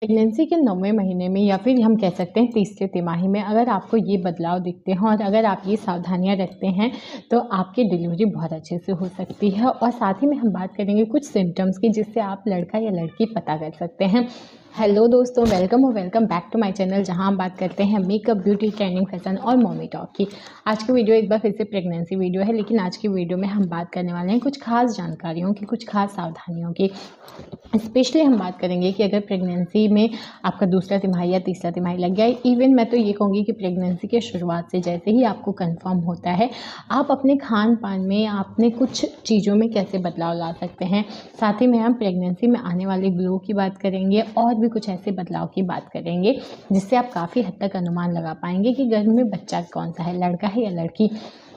Pregnancy के 9वें महीने में या फिर हम कह सकते हैं तीसरे तिमाही में अगर आपको ये बदलाव दिखते हैं और अगर आप ये सावधानियां रखते हैं तो आपकी डिलीवरी बहुत अच्छे से हो सकती है। और साथ ही में हम बात करेंगे कुछ सिम्टम्स की जिससे आप लड़का या लड़की पता कर सकते हैं। हेलो दोस्तों, welcome back to my channel जहां हम बात करते हैं मेकअप, ब्यूटी, ट्रेंडिंग, फैशन और मॉमी टॉक की। आज की वीडियो एक बार फिर से प्रेगनेंसी वीडियो है, लेकिन आज की वीडियो में हम बात करने वाले हैं कुछ खास जानकारियों की, कुछ खास सावधानियों की। स्पेशली हम बात करेंगे कि अगर प्रेगनेंसी में आपका दूसरा तिमाही या तीसरा तिमाही लग गया है, इवन मैं तो ये कहूँगी कि प्रेगनेंसी के शुरुआत से जैसे ही आपको कंफर्म होता है, आप अपने खान पान में आपने कुछ चीज़ों में कैसे बदलाव ला सकते हैं। साथ ही में हम प्रेगनेंसी में आने वाले ग्लो की बात करेंगे और भी कुछ ऐसे बदलाव की बात करेंगे जिससे आप काफ़ी हद तक अनुमान लगा पाएंगे कि घर में बच्चा कौन सा है, लड़का है या लड़की।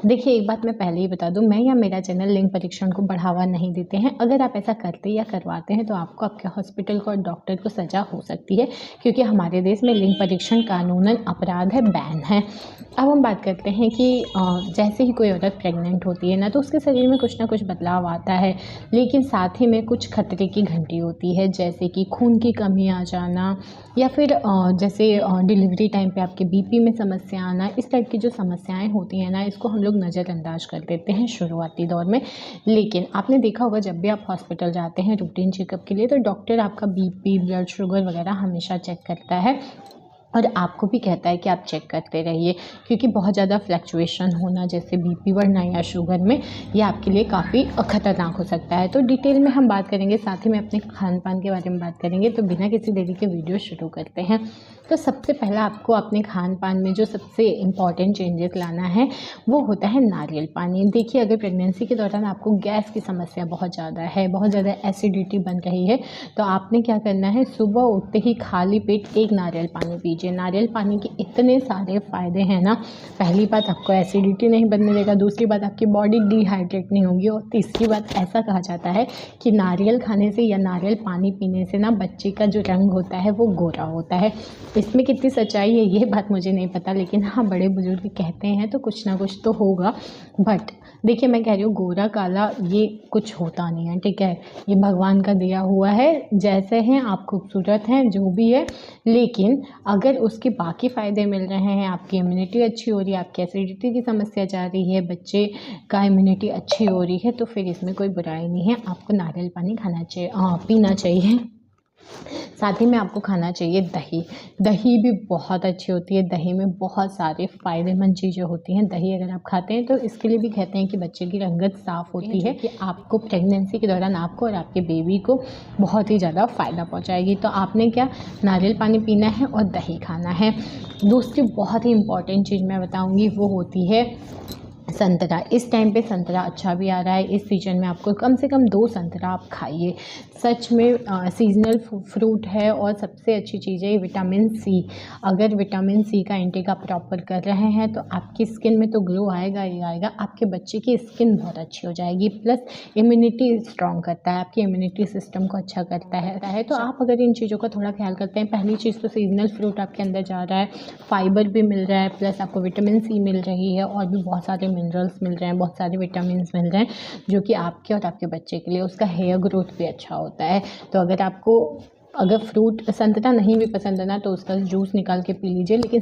देखिए, एक बात मैं पहले ही बता दूं, मैं या मेरा चैनल लिंग परीक्षण को बढ़ावा नहीं देते हैं। अगर आप ऐसा करते या करवाते हैं तो आपको आपके हॉस्पिटल को और डॉक्टर को सज़ा हो सकती है, क्योंकि हमारे देश में लिंग परीक्षण कानूनन अपराध है, बैन है। अब हम बात करते हैं कि जैसे ही कोई औरत प्रेग्नेंट होती है ना, तो उसके शरीर में कुछ ना कुछ बदलाव आता है, लेकिन साथ ही में कुछ खतरे की घंटी होती है, जैसे कि खून की कमी आ जाना या फिर जैसे डिलीवरी टाइम पे आपके बीपी में समस्या आना। इस टाइप की जो समस्याएं होती हैं ना, इसको हम लोग नज़रअंदाज कर देते हैं शुरुआती दौर में। लेकिन आपने देखा होगा, जब भी आप हॉस्पिटल जाते हैं रूटीन चेकअप के लिए, तो डॉक्टर आपका बीपी, ब्लड शुगर वगैरह हमेशा चेक करता है और आपको भी कहता है कि आप चेक करते रहिए, क्योंकि बहुत ज़्यादा फ्लक्चुएशन होना, जैसे बीपी बढ़ना या शुगर में, ये आपके लिए काफ़ी खतरनाक हो सकता है। तो डिटेल में हम बात करेंगे, साथ ही में अपने खान पान के बारे में बात करेंगे। तो बिना किसी देरी के वीडियो शुरू करते हैं। तो सबसे पहला आपको अपने खान पान में जो सबसे इम्पॉर्टेंट चेंजेस लाना है वो होता है नारियल पानी। देखिए, अगर प्रेगनेंसी के दौरान आपको गैस की समस्या बहुत ज़्यादा है, बहुत ज़्यादा एसिडिटी बन रही है, तो आपने क्या करना है, सुबह उठते ही खाली पेट एक नारियल पानी पीजिए। नारियल पानी के इतने सारे फ़ायदे हैं ना। पहली बात, आपको एसिडिटी नहीं बनने देगा। दूसरी बात, आपकी बॉडी डिहाइड्रेट नहीं होगी। और तीसरी बात, ऐसा कहा जाता है कि नारियल खाने से या नारियल पानी पीने से ना बच्चे का जो रंग होता है वो गोरा होता है। इसमें कितनी सच्चाई है ये बात मुझे नहीं पता, लेकिन हाँ, बड़े बुजुर्ग कहते हैं तो कुछ ना कुछ तो होगा। बट देखिए, मैं कह रही हूँ, गोरा काला ये कुछ होता नहीं है, ठीक है। ये भगवान का दिया हुआ है, जैसे हैं आप खूबसूरत हैं, जो भी है। लेकिन अगर उसके बाकी फ़ायदे मिल रहे हैं, आपकी इम्यूनिटी अच्छी हो रही है, आपकी एसिडिटी की समस्या जा रही है, बच्चे का इम्यूनिटी अच्छी हो रही है, तो फिर इसमें कोई बुराई नहीं है। आपको नारियल पानी खाना चाहिए, पीना चाहिए। साथ ही में आपको खाना चाहिए दही। दही भी बहुत अच्छी होती है। दही में बहुत सारे फ़ायदेमंद चीज़ें होती हैं। दही अगर आप खाते हैं तो इसके लिए भी कहते हैं कि बच्चे की रंगत साफ़ होती है, कि आपको प्रेगनेंसी के दौरान आपको और आपके बेबी को बहुत ही ज़्यादा फ़ायदा पहुंचाएगी। तो आपने क्या, नारियल पानी पीना है और दही खाना है। दूसरी बहुत ही इम्पॉर्टेंट चीज़ मैं बताऊँगी, वो होती है संतरा। इस टाइम पे संतरा अच्छा भी आ रहा है। इस सीजन में आपको कम से कम 2 संतरा आप खाइए। सच में सीजनल फ्रूट है और सबसे अच्छी चीज़ है विटामिन सी। अगर विटामिन सी का इंटेक आप प्रॉपर कर रहे हैं तो आपकी स्किन में तो ग्लो आएगा ही आएगा, आपके बच्चे की स्किन बहुत अच्छी हो जाएगी। प्लस इम्यूनिटी स्ट्रॉन्ग करता है, आपकी इम्यूनिटी सिस्टम को अच्छा करता है। तो आप अगर इन चीज़ों का थोड़ा ख्याल करते हैं, पहली चीज़ तो सीजनल फ्रूट आपके अंदर जा रहा है, फाइबर भी मिल रहा है, प्लस आपको विटामिन सी मिल रही है और भी बहुत सारे मिनरल्स मिल रहे हैं, बहुत सारे विटामिन मिल रहे हैं, जो कि आपके और आपके बच्चे के लिए, उसका हेयर ग्रोथ भी अच्छा होता है। तो अगर फ्रूट संतरा नहीं भी पसंद है ना, तो उसका जूस निकाल के पी लीजिए, लेकिन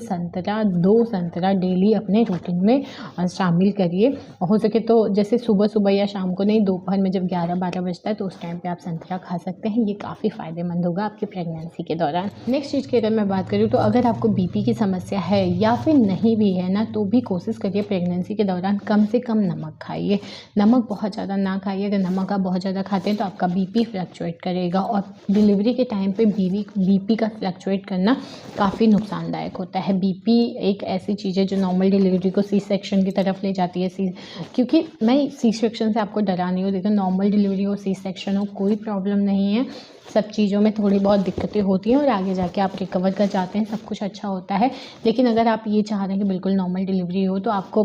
2 संतरा डेली अपने रूटीन में शामिल करिए। हो सके तो जैसे सुबह सुबह या शाम को नहीं, दोपहर में जब 11-12 बजता है तो उस टाइम पे आप संतरा खा सकते हैं। ये काफ़ी फ़ायदेमंद होगा आपकी प्रेगनेंसी के दौरान। नेक्स्ट चीज़ की अगर मैं बात करूँ, तो अगर आपको बीपी की समस्या है या फिर नहीं भी है ना, तो भी कोशिश करिए प्रेगनेंसी के दौरान कम से कम नमक खाइए। नमक बहुत ज़्यादा ना खाइए। अगर नमक आप बहुत ज़्यादा खाते हैं तो आपका बीपी फ्लक्चुएट करेगा, और डिलीवरी के टाइम पे बीपी का फ्लक्चुएट करना काफ़ी नुकसानदायक होता है। बीपी एक ऐसी चीज़ है जो नॉर्मल डिलीवरी को सी सेक्शन की तरफ ले जाती है। क्योंकि मैं सी सेक्शन से आपको डरा नहीं हूँ, देखो, नॉर्मल डिलीवरी हो, सी सेक्शन हो, कोई प्रॉब्लम नहीं है। सब चीज़ों में थोड़ी बहुत दिक्कतें होती हैं और आगे जाके आप रिकवर कर जाते हैं, सब कुछ अच्छा होता है। लेकिन अगर आप ये चाह रहे हैं कि बिल्कुल नॉर्मल डिलीवरी हो, तो आपको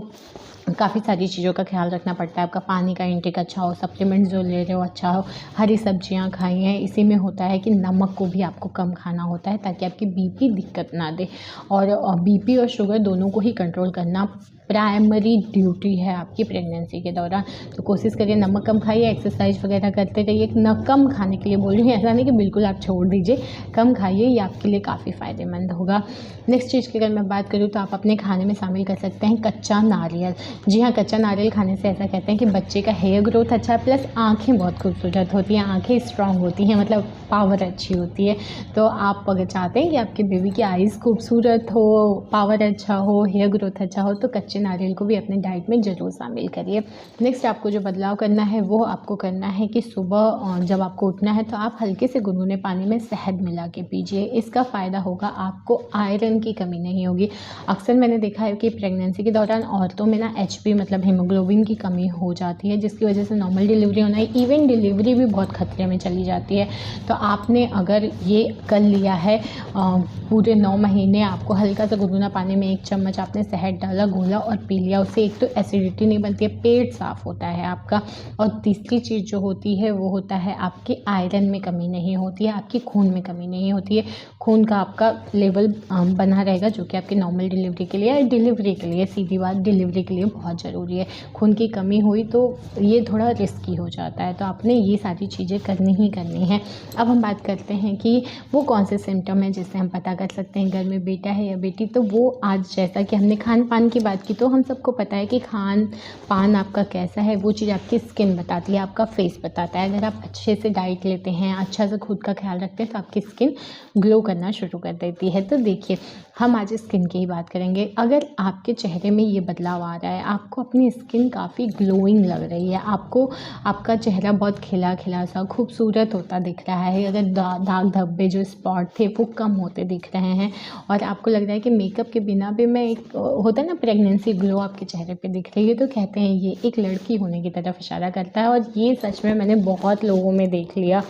काफ़ी सारी चीज़ों का ख्याल रखना पड़ता है। आपका पानी का इंटेक अच्छा हो, सप्लीमेंट्स जो ले रहे हो अच्छा हो, हरी सब्जियां खाई हैं। इसी में होता है कि नमक को भी आपको कम खाना होता है, ताकि आपकी बीपी दिक्कत ना दे। और बीपी और शुगर दोनों को ही कंट्रोल करना प्राइमरी ड्यूटी है आपकी प्रेगनेंसी के दौरान। तो कोशिश करिए नमक कम खाइए, एक्सरसाइज वगैरह करते रहिए। न कम खाने के लिए बोल रही हूँ, ऐसा नहीं कि बिल्कुल आप छोड़ दीजिए, कम खाइए, ये आपके लिए काफ़ी फ़ायदेमंद होगा। नेक्स्ट चीज़ की अगर मैं बात करूँ तो आप अपने खाने में शामिल कर सकते हैं कच्चा नारियल। जी हाँ, कच्चा नारियल खाने से ऐसा कहते हैं कि बच्चे का हेयर ग्रोथ अच्छा है, प्लस आँखें बहुत खूबसूरत होती हैं, आँखें स्ट्रांग होती हैं, मतलब पावर अच्छी होती है। तो आप अगर चाहते हैं कि आपके बेबी की आइज़ खूबसूरत हो, पावर अच्छा हो, हेयर ग्रोथ अच्छा हो, तो कच्चे नारियल को भी अपने डाइट में ज़रूर शामिल करिए। नेक्स्ट आपको जो बदलाव करना है वो आपको करना है कि सुबह जब आपको उठना है तो आप हल्के से गुनगुने पानी में शहद मिला के पीजिए। इसका फ़ायदा होगा आपको आयरन की कमी नहीं होगी। अक्सर मैंने देखा है कि प्रेगनेंसी के दौरान औरतों में ना एचबी मतलब हीमोग्लोबिन की कमी हो जाती है, जिसकी वजह से नॉर्मल डिलीवरी होना, इवन डिलीवरी भी बहुत खतरे में चली जाती है। तो आपने अगर ये कर लिया है पूरे 9 महीने, आपको हल्का सा गुनगुना पानी में 1 चम्मच आपने शहद डाला, घोला और पी लिया, उससे एक तो एसिडिटी नहीं बनती है, पेट साफ़ होता है आपका। और तीसरी चीज़ जो होती है वो होता है आपके आयरन में कमी नहीं होती है, आपकी खून में कमी नहीं होती है। खून का आपका लेवल बना रहेगा, जो कि आपकी नॉर्मल डिलीवरी के लिए, डिलीवरी के लिए, सीधी बात डिलीवरी के लिए बहुत ज़रूरी है। खून की कमी हुई तो ये थोड़ा रिस्की हो जाता है, तो आपने ये सारी चीज़ें करनी ही करनी है। अब हम बात करते हैं कि वो कौन से सिम्टम हैं जिससे हम पता कर सकते हैं घर में बेटा है या बेटी। तो वो आज जैसा कि हमने खान पान की बात की, तो हम सबको पता है कि खान पान आपका कैसा है वो चीज़ आपकी स्किन बताती है, आपका फेस बताता है। अगर आप अच्छे से डाइट लेते हैं, अच्छा से खुद का ख्याल रखते हैं, तो आपकी स्किन ग्लो करना शुरू कर देती है। तो देखिए, हम आज स्किन की ही बात करेंगे। अगर आपके चेहरे में ये बदलाव आ रहा है, आपको अपनी स्किन काफ़ी ग्लोइंग लग रही है, आपको आपका चेहरा बहुत खिला खिला सा खूबसूरत होता दिख रहा है, अगर दाग धब्बे जो स्पॉट थे वो कम होते दिख रहे हैं, और आपको लग रहा है कि मेकअप के बिना भी मैं एक होता है ना प्रेगनेंसी ग्लो आपके चेहरे पे दिख रही है, तो कहते हैं ये एक लड़की होने की तरफ इशारा करता है। और ये सच में मैंने बहुत लोगों में देख लिया,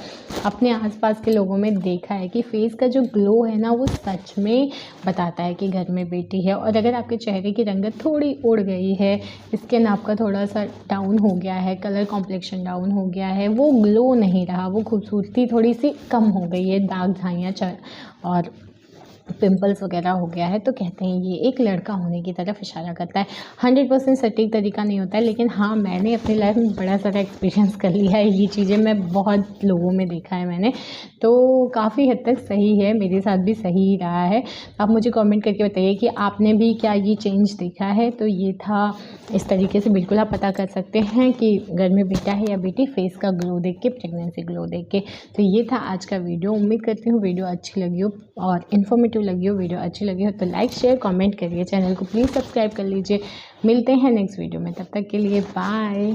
अपने आसपास के लोगों में देखा है कि फेस का जो ग्लो है ना वो सच में बताता है कि घर में बेटी है। और अगर आपके चेहरे की रंगत थोड़ी उड़ गई है, स्किन आपका थोड़ा सा डाउन हो गया है, कलर कॉम्प्लेक्शन डाउन हो गया है, वो ग्लो नहीं रहा, वो खूबसूरती थोड़ी सी कम हो गई है, दाग धाइयाँ और पिंपल्स वगैरह हो गया है, तो कहते हैं ये एक लड़का होने की तरफ इशारा करता है। 100% सटीक तरीका नहीं होता है, लेकिन हाँ, मैंने अपनी लाइफ में बड़ा सारा एक्सपीरियंस कर लिया है, ये चीज़ें मैं बहुत लोगों में देखा है मैंने, तो काफ़ी हद तक सही है, मेरे साथ भी सही ही रहा है। आप मुझे कमेंट करके बताइए कि आपने भी क्या ये चेंज देखा है। तो ये था, इस तरीके से बिल्कुल आप पता कर सकते हैं कि घर में बेटा है या बेटी, फेस का ग्लो देख के, प्रेगनेंसी ग्लो देख के। तो ये था आज का वीडियो। उम्मीद करती हूँ वीडियो अच्छी लगी हो और इन्फॉर्मेटिव लगी हो। वीडियो अच्छी लगी हो तो लाइक शेयर कमेंट करिए, चैनल को प्लीज़ सब्सक्राइब कर लीजिए। मिलते हैं नेक्स्ट वीडियो में, तब तक के लिए बाय।